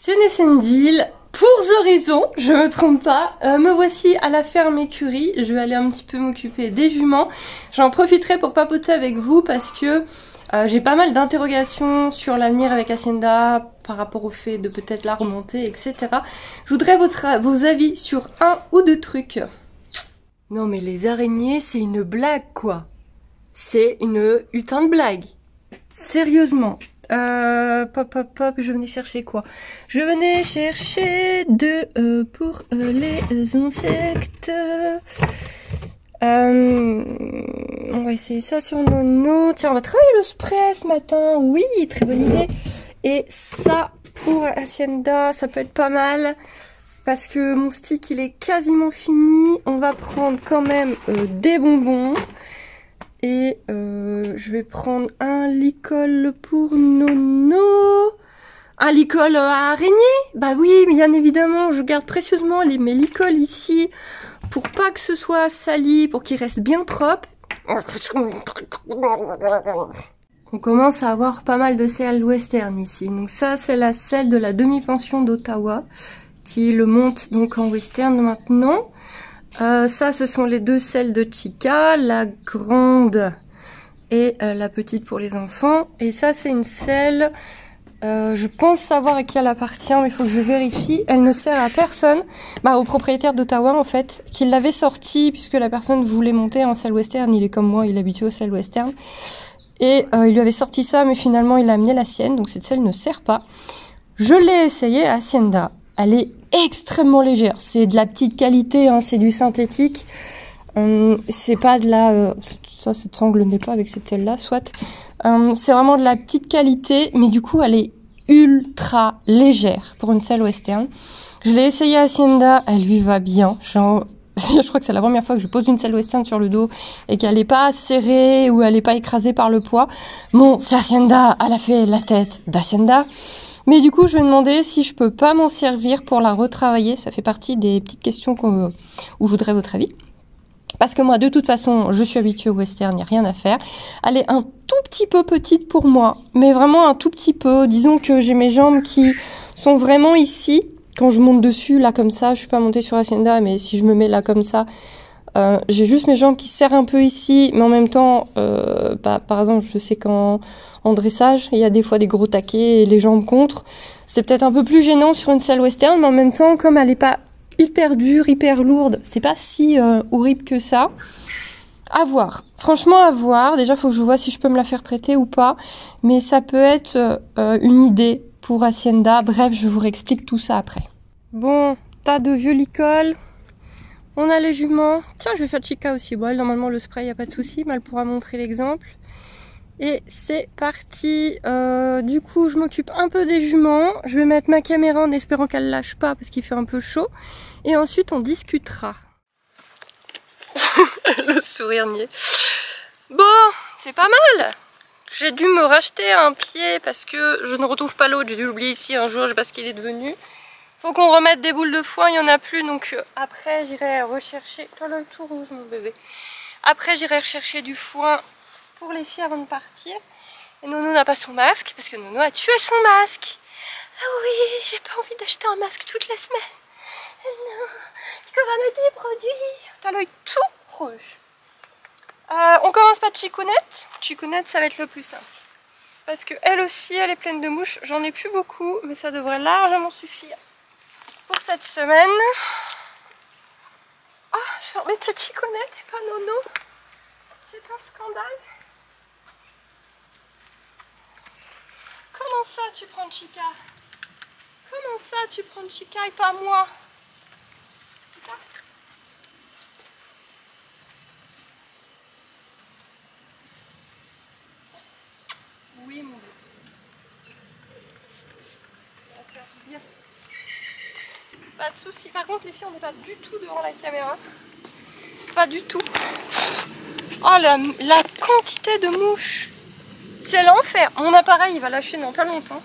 Sénéscendil, pour The Raison, je me trompe pas, me voici à la ferme écurie, je vais aller un petit peu m'occuper des juments. J'en profiterai pour papoter avec vous parce que j'ai pas mal d'interrogations sur l'avenir avec Hacienda par rapport au fait de peut-être la remonter, etc. Je voudrais vos avis sur un ou deux trucs. Non mais les araignées, c'est une blague quoi. C'est une putain de blague. Sérieusement. Pop, je venais chercher quoi? Je venais chercher pour les insectes. On va essayer ça sur Nono. Tiens, on va travailler le spray ce matin. Oui, très bonne idée. Et ça, pour Hacienda, ça peut être pas mal. Parce que mon stick, il est quasiment fini. On va prendre quand même des bonbons. Et je vais prendre un licol pour Nono. Un licol à araignée? Bah oui, bien évidemment, je garde précieusement mes licols ici pour pas que ce soit sali, pour qu'il reste bien propre. On commence à avoir pas mal de selles western ici. Donc ça, c'est la selle de la demi-pension d'Ottawa qui le monte donc en western maintenant. Ça, ce sont les deux selles de Chica, la grande et la petite pour les enfants. Et ça, c'est une selle, je pense savoir à qui elle appartient, mais il faut que je vérifie. Elle ne sert à personne, au propriétaire d'Ottawa en fait, qui l'avait sortie puisque la personne voulait monter en selle western. Il est comme moi, il est habitué aux selles western. Et il lui avait sorti ça, mais finalement, il a amené la sienne, donc cette selle ne sert pas. Je l'ai essayé à Hacienda. Elle est extrêmement légère, c'est de la petite qualité, hein, c'est du synthétique, c'est pas de la... ça, cette sangle n'est pas avec cette selle-là, soit. C'est vraiment de la petite qualité, mais du coup, elle est ultra légère pour une selle western. Je l'ai essayé à Hacienda, elle lui va bien, genre... Je crois que c'est la première fois que je pose une selle western sur le dos et qu'elle n'est pas serrée ou elle n'est pas écrasée par le poids. Bon, c'est Hacienda, elle a fait la tête d'Hacienda. Mais du coup, je vais demander si je peux pas m'en servir pour la retravailler. Ça fait partie des petites questions où je voudrais votre avis. Parce que moi, de toute façon, je suis habituée au western, il n'y a rien à faire. Elle est un tout petit peu petite pour moi, mais vraiment un tout petit peu. Disons que j'ai mes jambes qui sont vraiment ici. Quand je monte dessus, là comme ça, je suis pas montée sur Hacienda, mais si je me mets là comme ça, j'ai juste mes jambes qui serrent un peu ici, mais en même temps, par exemple, je sais qu'en dressage, il y a des fois des gros taquets et les jambes contre. C'est peut-être un peu plus gênant sur une selle western, mais en même temps, comme elle est pas hyper dure, hyper lourde, c'est pas si horrible que ça. À voir. Franchement, à voir. Déjà, faut que je vois si je peux me la faire prêter ou pas. Mais ça peut être une idée pour Hacienda. Bref, je vous réexplique tout ça après. Bon, tas de vieux licols. On a les juments. Tiens, je vais faire Chica aussi. Bon, elle, normalement, le spray, y a pas de souci, mais elle pourra montrer l'exemple. Et c'est parti. Du coup, je m'occupe un peu des juments. Je vais mettre ma caméra en espérant qu'elle lâche pas parce qu'il fait un peu chaud. Et ensuite, on discutera. Le sourire niais. Bon, c'est pas mal. J'ai dû me racheter un pied parce que je ne retrouve pas l'autre. J'ai dû l'oublier ici un jour, je sais pas ce qu'il est devenu. Faut qu'on remette des boules de foin, il n'y en a plus. Donc après, j'irai rechercher... T'as l'œil tout rouge, mon bébé. Après, j'irai rechercher du foin pour les filles avant de partir. Et Nono n'a pas son masque parce que Nono a tué son masque. Ah oui, j'ai pas envie d'acheter un masque toutes les semaines. Non, tu vas mettre des produits. T'as l'œil tout rouge. On commence par Chicounette. Chicounette, ça va être le plus simple. Parce que elle aussi, elle est pleine de mouches. J'en ai plus beaucoup, mais ça devrait largement suffire pour cette semaine. Ah, je vais remettre cette Chicounette et pas Nono. C'est un scandale. Comment ça, tu prends Chica? Comment ça, tu prends Chica et pas moi? Chica? Oui, mon bébé. Ça va faire bien. Pas de soucis. Par contre, les filles, on n'est pas du tout devant la caméra. Pas du tout. Oh, la quantité de mouches. C'est l'enfer. Mon appareil, il va lâcher dans pas longtemps.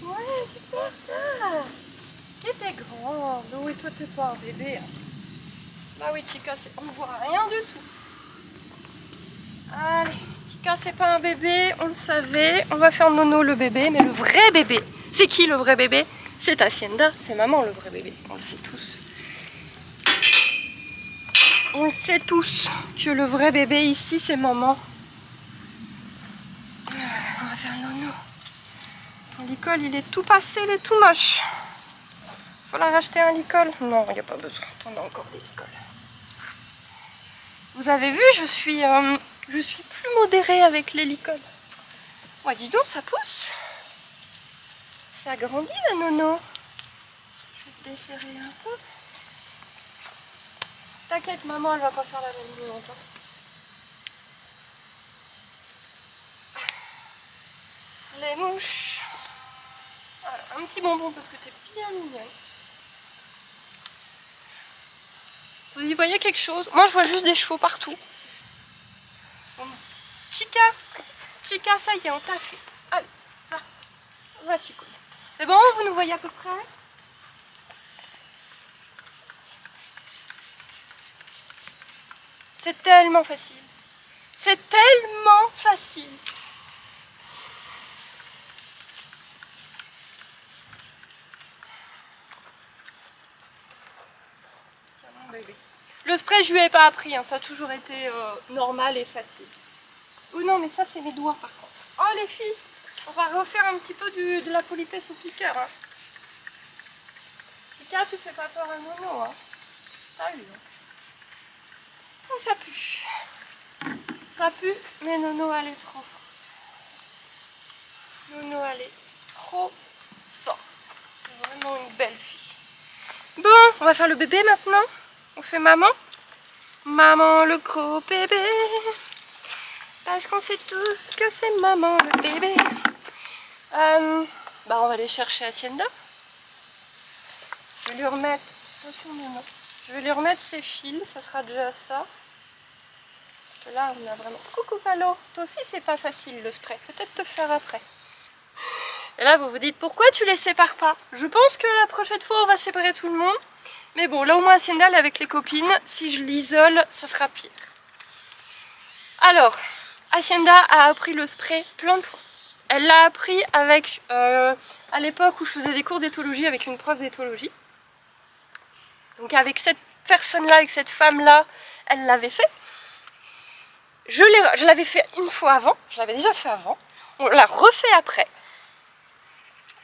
Ouais, super ça. Et t'es grande. Oui, toi, t'es pas un bébé. Bah oui, Chica, on ne voit rien du tout. Allez, Chica, c'est pas un bébé, on le savait. On va faire Nono le bébé, mais le vrai bébé. C'est qui le vrai bébé? C'est Hacienda, c'est maman le vrai bébé. On le sait tous. On le sait tous que le vrai bébé ici, c'est maman. On va faire Nono. Ton licol, il est tout passé, il est tout moche. Faut la racheter un licol? Non, il n'y a pas besoin. T'en as encore des licols. Vous avez vu, je suis plus modérée avec les licols. Ouais, dis donc, ça pousse. Ça grandit la Nono. Je vais te desserrer un peu. T'inquiète, maman, elle va pas faire la même longtemps. Les mouches. Voilà, un petit bonbon parce que t'es bien mignonne. Vous y voyez quelque chose? Moi, je vois juste des chevaux partout. Chica, Chica, ça y est, on t'a fait. Allez, va, Chico. C'est bon, vous nous voyez à peu près? C'est tellement facile. C'est tellement facile. Tiens, mon bébé. Le spray, je lui ai pas appris, hein. Ça a toujours été normal et facile. Oh non, mais ça, c'est mes doigts, par contre. Oh, les filles, on va refaire un petit peu de la politesse au cliqueur. Hein. Cliqueur, tu fais pas peur à Nono, hein. T'as eu, hein. Oh, ça pue. Ça pue, mais Nono, elle est trop forte. Nono, elle est trop forte. C'est vraiment une belle fille. Bon, on va faire le bébé maintenant. On fait maman. Maman, le gros bébé. Parce qu'on sait tous que c'est maman, le bébé. Bah, on va aller chercher Hacienda. Je vais lui remettre... Attention, maman. Je vais lui remettre ses fils, ça sera déjà ça. Parce que là, on a vraiment... Coucou, Palo. Toi aussi, c'est pas facile le spray. Peut-être te faire après. Et là, vous vous dites, pourquoi tu les sépares pas? Je pense que la prochaine fois, on va séparer tout le monde. Mais bon, là, au moins, Hacienda, elle est avec les copines. Si je l'isole, ça sera pire. Alors, Hacienda a appris le spray plein de fois. Elle l'a appris avec... à l'époque où je faisais des cours d'éthologie avec une prof d'éthologie. Donc avec cette personne-là, avec cette femme-là, elle l'avait fait. Je l'avais fait une fois avant, je l'avais déjà fait avant. On l'a refait après.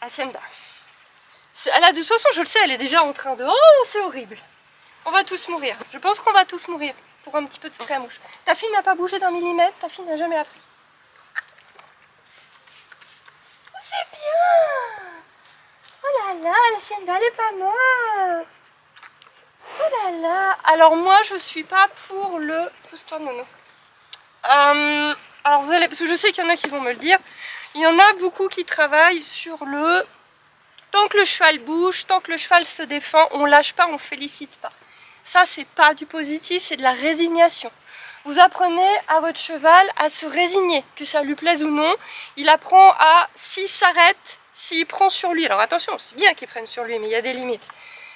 Hacienda. Elle a de toute façon, je le sais, elle est déjà en train de... Oh, c'est horrible. On va tous mourir. Je pense qu'on va tous mourir pour un petit peu de spray à mouche. Ta fille n'a pas bougé d'un millimètre, ta fille n'a jamais appris. Oh, c'est bien. Oh là là, Hacienda, elle est pas morte. Oh là là. Alors moi, je suis pas pour le... Pousse-toi, Nono. Alors vous allez... Parce que je sais qu'il y en a qui vont me le dire. Il y en a beaucoup qui travaillent sur le... Tant que le cheval bouge, tant que le cheval se défend, on lâche pas, on félicite pas. Ça, c'est pas du positif, c'est de la résignation. Vous apprenez à votre cheval à se résigner, que ça lui plaise ou non. Il apprend à, s'il s'arrête, s'il prend sur lui, alors attention, c'est bien qu'il prenne sur lui, mais il y a des limites.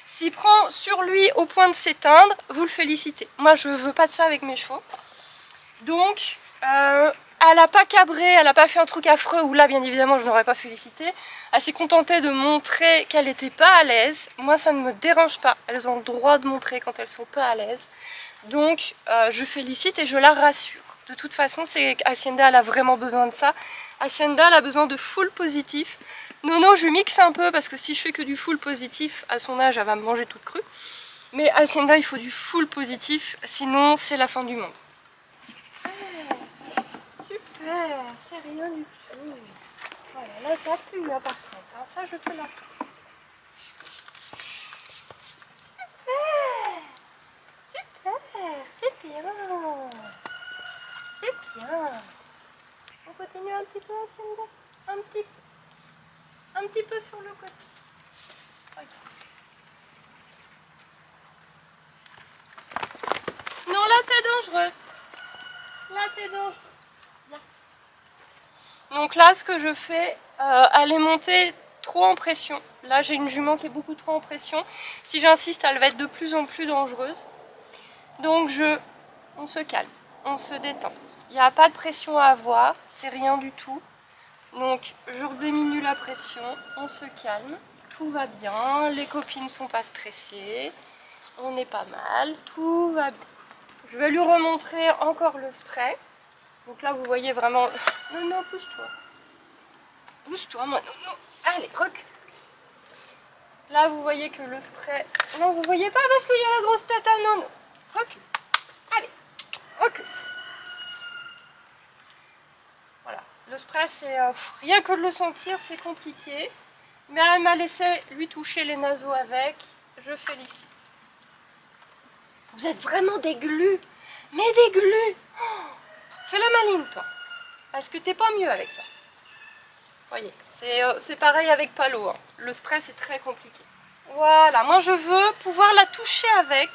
S'il prend sur lui au point de s'éteindre, vous le félicitez. Moi, je veux pas de ça avec mes chevaux. Donc, elle n'a pas cabré, elle n'a pas fait un truc affreux où là, bien évidemment, je n'aurais pas félicité. Elle s'est contentée de montrer qu'elle n'était pas à l'aise. Moi, ça ne me dérange pas. Elles ont le droit de montrer quand elles sont pas à l'aise. Donc, je félicite et je la rassure. De toute façon, c'est Hacienda, elle a vraiment besoin de ça. Hacienda, elle a besoin de full positif. Nono, je mixe un peu parce que si je fais que du full positif, à son âge, elle va me manger toute crue. Mais Hacienda, il faut du full positif, sinon c'est la fin du monde. Super, c'est rien du tout. Voilà, là ça pue là par contre, hein. Ça je te l'apprends. Super, super, c'est bien, c'est bien. On continue un petit peu, Hacienda, un petit peu sur le côté. Okay. Non, là t'es dangereuse. Là t'es dangereuse. Bien. Donc là, ce que je fais, elle est montée trop en pression. Là, j'ai une jument qui est beaucoup trop en pression. Si j'insiste, elle va être de plus en plus dangereuse. Donc on se calme, on se détend. Il n'y a pas de pression à avoir, c'est rien du tout. Donc je diminue la pression, on se calme, tout va bien, les copines ne sont pas stressées, on est pas mal, tout va bien. Je vais lui remontrer encore le spray. Donc là vous voyez vraiment... Nono, pousse-toi. Pousse-toi, moi, Nono. Allez, recule. Là vous voyez que le spray... Non, vous voyez pas parce qu'il y a la grosse tête à Nono. Recule. Allez, recule. Voilà, le spray c'est... rien que de le sentir c'est compliqué. Mais elle m'a laissé lui toucher les naseaux avec. Je félicite. Vous êtes vraiment des glues. Mais des glues. Oh, fais la maline toi. Parce que t'es pas mieux avec ça. Voyez, c'est pareil avec Palo. Hein. Le spray c'est très compliqué. Voilà, moi je veux pouvoir la toucher avec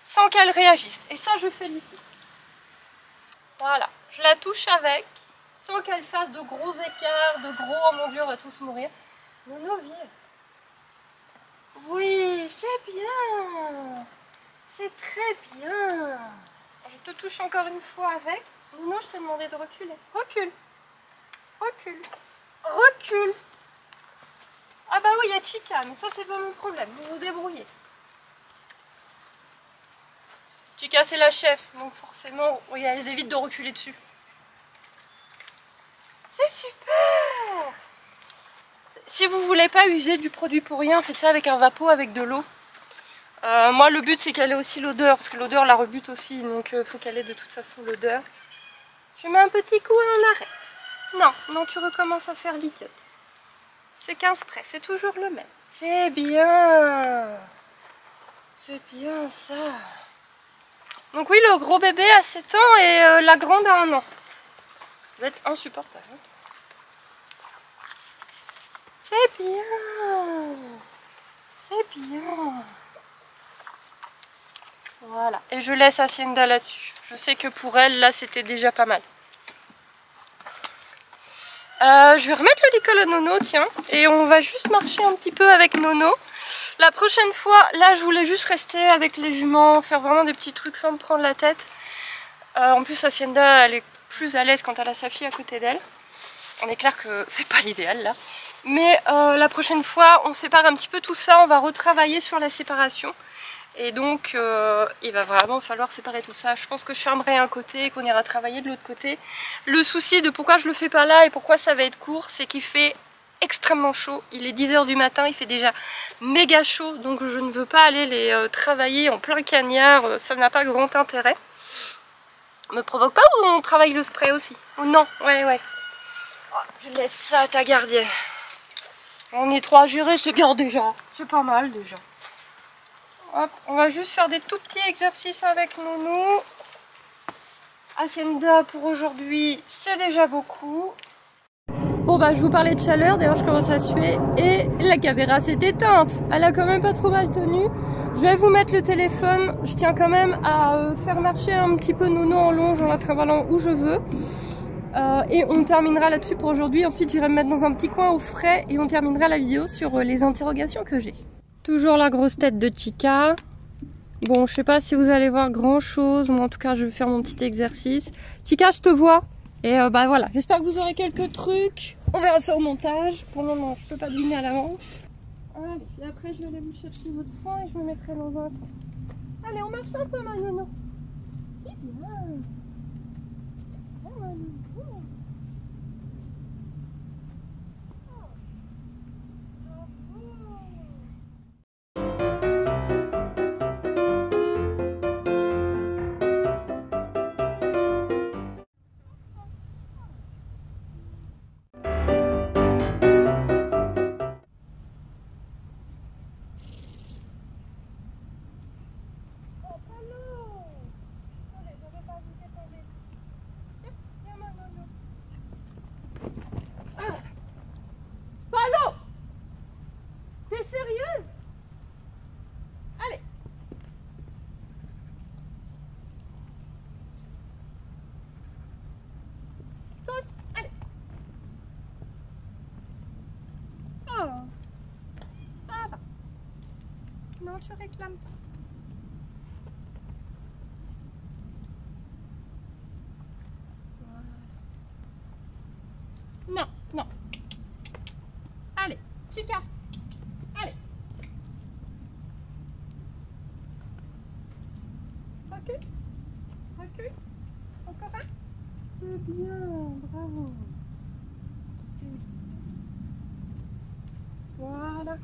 sans qu'elle réagisse. Et ça je félicite. Voilà, je la touche avec sans qu'elle fasse de gros écarts, de gros oh mon dieu on va tous mourir. Nono viens. Oui, c'est bien. C'est très bien. Je te touche encore une fois avec. Nono, je t'ai demandé de reculer. Recule. Recule. Recule. Ah bah oui, il y a Chica, mais ça c'est pas mon problème. Vous vous débrouillez. Chica c'est la chef, donc forcément, oui, elle évite de reculer dessus. C'est super. Si vous voulez pas user du produit pour rien, faites ça avec un vapeau, avec de l'eau. Moi le but c'est qu'elle ait aussi l'odeur, parce que l'odeur la rebute aussi, donc faut qu'elle ait de toute façon l'odeur. Je mets un petit coup en arrêt. Non, non, tu recommences à faire l'idiote. C'est qu'un spray, c'est toujours le même. C'est bien. C'est bien ça. Donc oui, le gros bébé a 7 ans et la grande a 1 an. Vous êtes insupportable. Hein. C'est bien. C'est bien. Voilà. Et je laisse Hacienda là-dessus. Je sais que pour elle, là, c'était déjà pas mal. Je vais remettre le licol à Nono, tiens. Et on va juste marcher un petit peu avec Nono. La prochaine fois, là, je voulais juste rester avec les juments, faire vraiment des petits trucs sans me prendre la tête. En plus, Hacienda, elle est plus à l'aise quand elle a sa fille à côté d'elle. On est clair que c'est pas l'idéal, là. Mais la prochaine fois, on sépare un petit peu tout ça. On va retravailler sur la séparation. Et donc, il va vraiment falloir séparer tout ça. Je pense que je fermerai un côté et qu'on ira travailler de l'autre côté. Le souci de pourquoi je le fais pas là et pourquoi ça va être court, c'est qu'il fait extrêmement chaud. Il est 10 h du matin, il fait déjà méga chaud. Donc je ne veux pas aller les travailler en plein cagnard. Ça n'a pas grand intérêt. Me provoque pas ou on travaille le spray aussi? Oh non, ouais. Oh, je laisse ça à ta gardienne. On est 3 à gérer, c'est bien déjà. C'est pas mal déjà. Hop, on va juste faire des tout petits exercices avec Nono. Hacienda pour aujourd'hui, c'est déjà beaucoup. Bon bah je vous parlais de chaleur, d'ailleurs je commence à suer et la caméra s'est éteinte. Elle a quand même pas trop mal tenu. Je vais vous mettre le téléphone, je tiens quand même à faire marcher un petit peu Nono en longe en la travaillant où je veux. Et on terminera là-dessus pour aujourd'hui. Ensuite j'irai me mettre dans un petit coin au frais et on terminera la vidéo sur les interrogations que j'ai. Toujours la grosse tête de Chica. Bon, je sais pas si vous allez voir grand chose. Moi, en tout cas, je vais faire mon petit exercice. Chica, je te vois. Et bah voilà. J'espère que vous aurez quelques trucs. On verra ça au montage. Pour le moment, je peux pas deviner à l'avance. Allez, et après, je vais aller vous chercher votre foin et je me mettrai dans un coin. Allez, on marche un peu, ma nono. C'est bien. Oh, ma nono. Palo! T'es sérieuse? Allez! Tous! Allez! Oh! Ça va! Non, tu réclames pas. Recule. Recule. Encore un. C'est bien, bravo. Voilà.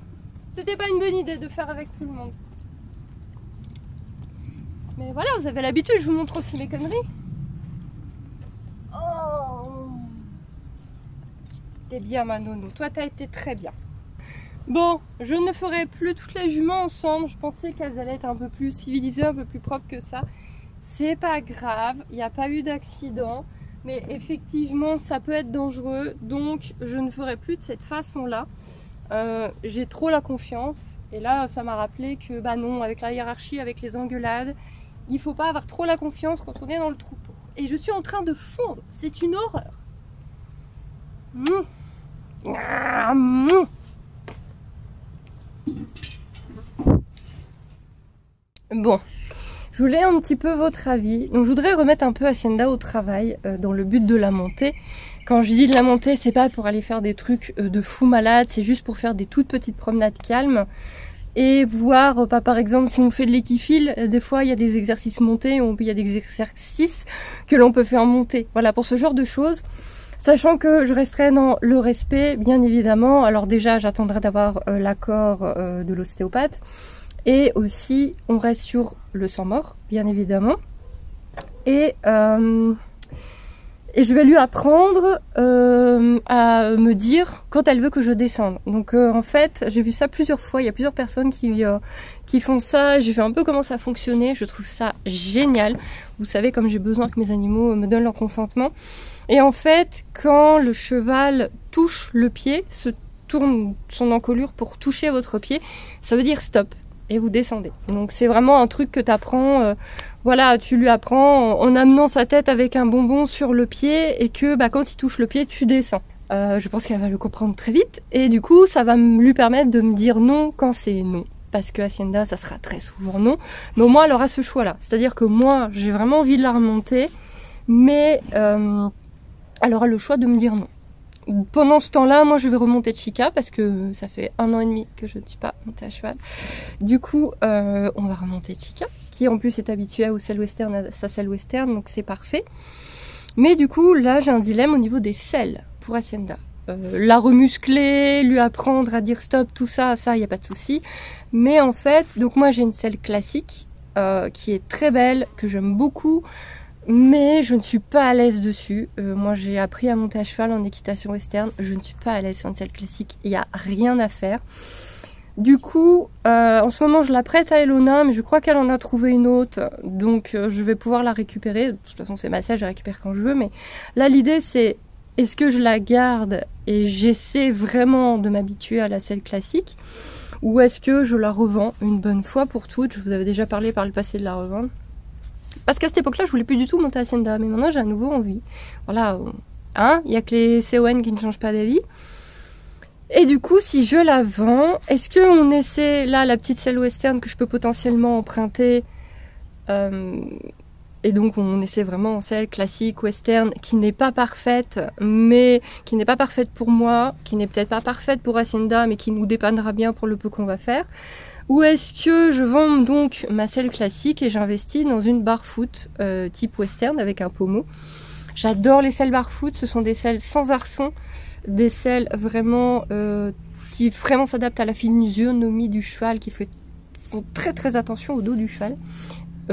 C'était pas une bonne idée de faire avec tout le monde. Mais voilà, vous avez l'habitude, je vous montre aussi mes conneries. Oh. T'es bien ma nounou, toi t'as été très bien. Bon, je ne ferai plus toutes les juments ensemble, je pensais qu'elles allaient être un peu plus civilisées, un peu plus propres que ça. C'est pas grave, il n'y a pas eu d'accident, mais effectivement ça peut être dangereux, donc je ne ferai plus de cette façon-là. J'ai trop la confiance, et là ça m'a rappelé que bah non, avec la hiérarchie, avec les engueulades, il faut pas avoir trop la confiance quand on est dans le troupeau. Et je suis en train de fondre, c'est une horreur. Bon, je voulais un petit peu votre avis. Donc je voudrais remettre un peu Hacienda au travail dans le but de la monter. Quand je dis de la monter, c'est pas pour aller faire des trucs de fou malade, c'est juste pour faire des toutes petites promenades calmes. Et voir, par exemple, si on fait de l'équifile, des fois il y a des exercices montés, il y a des exercices que l'on peut faire monter. Voilà, pour ce genre de choses. Sachant que je resterai dans le respect, bien évidemment. Alors déjà, j'attendrai d'avoir l'accord de l'ostéopathe. Et aussi, on reste sur le sang mort, bien évidemment. Et je vais lui apprendre à me dire quand elle veut que je descende. Donc en fait, j'ai vu ça plusieurs fois. Il y a plusieurs personnes qui font ça. J'ai vu un peu comment ça fonctionnait. Je trouve ça génial. Vous savez, comme j'ai besoin que mes animaux me donnent leur consentement. Et en fait, quand le cheval touche le pied, se tourne son encolure pour toucher votre pied, ça veut dire stop. Et vous descendez. Donc c'est vraiment un truc que tu apprends, voilà, tu lui apprends en amenant sa tête avec un bonbon sur le pied et que bah, quand il touche le pied, tu descends. Je pense qu'elle va le comprendre très vite et du coup ça va lui permettre de me dire non quand c'est non. Parce que Hacienda, ça sera très souvent non. Mais au moins elle aura ce choix-là. C'est-à-dire que moi, j'ai vraiment envie de la remonter, mais elle aura le choix de me dire non. Pendant ce temps-là, moi je vais remonter Chica parce que ça fait 1 an et demi que je ne suis pas montée à cheval. Du coup, on va remonter Chica, qui en plus est habituée au selle western, à sa selle western, donc c'est parfait. Mais du coup, là j'ai un dilemme au niveau des selles pour Hacienda. La remuscler, lui apprendre à dire stop, tout ça, il n'y a pas de souci. Mais en fait, donc moi j'ai une selle classique qui est très belle, que j'aime beaucoup. Mais je ne suis pas à l'aise dessus. Moi j'ai appris à monter à cheval en équitation western. Je ne suis pas à l'aise sur une selle classique. Il n'y a rien à faire. Du coup, en ce moment je la prête à Elona, mais je crois qu'elle en a trouvé une autre. Donc je vais pouvoir la récupérer. De toute façon c'est ma selle, je la récupère quand je veux. Mais là l'idée c'est, est-ce que je la garde et j'essaie vraiment de m'habituer à la selle classique, ou est-ce que je la revends une bonne fois pour toutes? Je vous avais déjà parlé par le passé de la revendre. Parce qu'à cette époque-là, je voulais plus du tout monter à Hacienda, mais maintenant j'ai à nouveau envie. Voilà, hein, il n'y a que les CON qui ne changent pas d'avis. Et du coup, si je la vends, est-ce qu'on essaie, là, la petite selle western que je peux potentiellement emprunter, et donc on essaie vraiment en selle classique western, qui n'est pas parfaite, mais qui n'est pas parfaite pour moi, qui n'est peut-être pas parfaite pour Hacienda, mais qui nous dépannera bien pour le peu qu'on va faire. Ou est-ce que je vends donc ma selle classique et j'investis dans une barfoot type western avec un pommeau. J'adore les selles barfoot, ce sont des selles sans arçon, des selles vraiment qui vraiment s'adaptent à la physionomie du cheval, qui font très très attention au dos du cheval.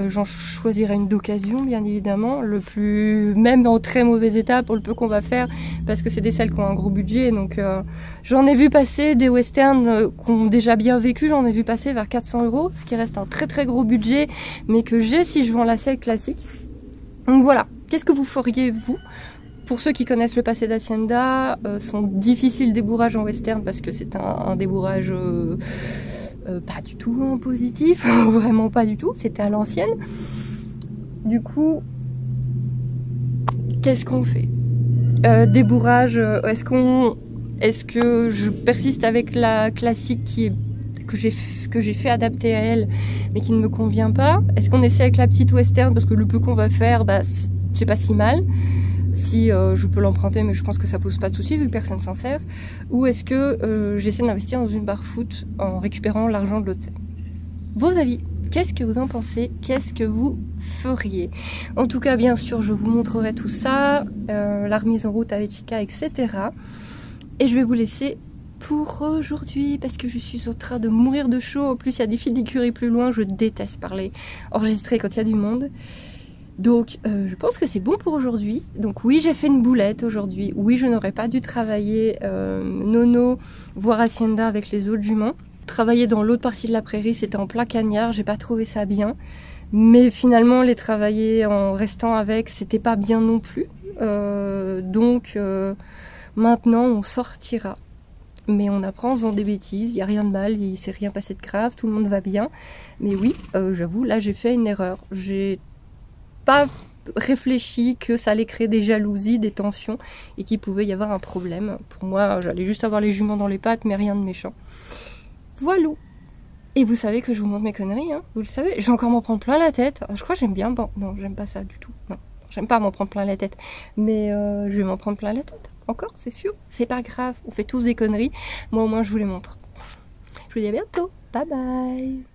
J'en choisirai une d'occasion bien évidemment, même en très mauvais état pour le peu qu'on va faire, parce que c'est des selles qui ont un gros budget. Donc j'en ai vu passer des westerns qui ont déjà bien vécu, j'en ai vu passer vers 400 €, ce qui reste un très très gros budget, mais que j'ai si je vends la selle classique. Donc voilà, qu'est-ce que vous feriez vous? Pour ceux qui connaissent le passé d'Hacienda, son difficile débourrage en western, parce que c'est un débourrage pas du tout en positif, vraiment pas du tout, c'était à l'ancienne. Du coup, qu'est-ce qu'on fait? Débourrage, est-ce que je persiste avec la classique que j'ai fait adapter à elle, mais qui ne me convient pas? Est-ce qu'on essaie avec la petite western, parce que le peu qu'on va faire, bah, c'est pas si mal. Si je peux l'emprunter, mais je pense que ça pose pas de souci vu que personne s'en sert. Ou est-ce que j'essaie d'investir dans une barfoot en récupérant l'argent de l'autre selle? Vos avis, qu'est-ce que vous en pensez? Qu'est-ce que vous feriez? En tout cas, bien sûr, je vous montrerai tout ça, la remise en route avec Chica, etc. Et je vais vous laisser pour aujourd'hui parce que je suis en train de mourir de chaud. En plus, il y a des fils d'écurie plus loin. Je déteste parler, enregistrer quand il y a du monde. Donc, je pense que c'est bon pour aujourd'hui. Donc oui, j'ai fait une boulette aujourd'hui. Oui, je n'aurais pas dû travailler Nono, voire Hacienda avec les autres juments. Travailler dans l'autre partie de la prairie, c'était en plein cagnard. J'ai pas trouvé ça bien. Mais finalement, les travailler en restant avec, c'était pas bien non plus. Donc, maintenant, on sortira. Mais on apprend en faisant des bêtises, il n'y a rien de mal, il s'est rien passé de grave, tout le monde va bien. Mais oui, j'avoue, là j'ai fait une erreur. J'ai pas réfléchi que ça allait créer des jalousies, des tensions et qu'il pouvait y avoir un problème. Pour moi, j'allais juste avoir les juments dans les pattes, mais rien de méchant. Voilà. Et vous savez que je vous montre mes conneries, hein, vous le savez. Je vais encore m'en prendre plein la tête. Je crois que j'aime bien. Bon, non, j'aime pas ça du tout. Non, j'aime pas m'en prendre plein la tête. Mais je vais m'en prendre plein la tête. Encore, c'est sûr. C'est pas grave. On fait tous des conneries. Moi, au moins, je vous les montre. Je vous dis à bientôt. Bye bye.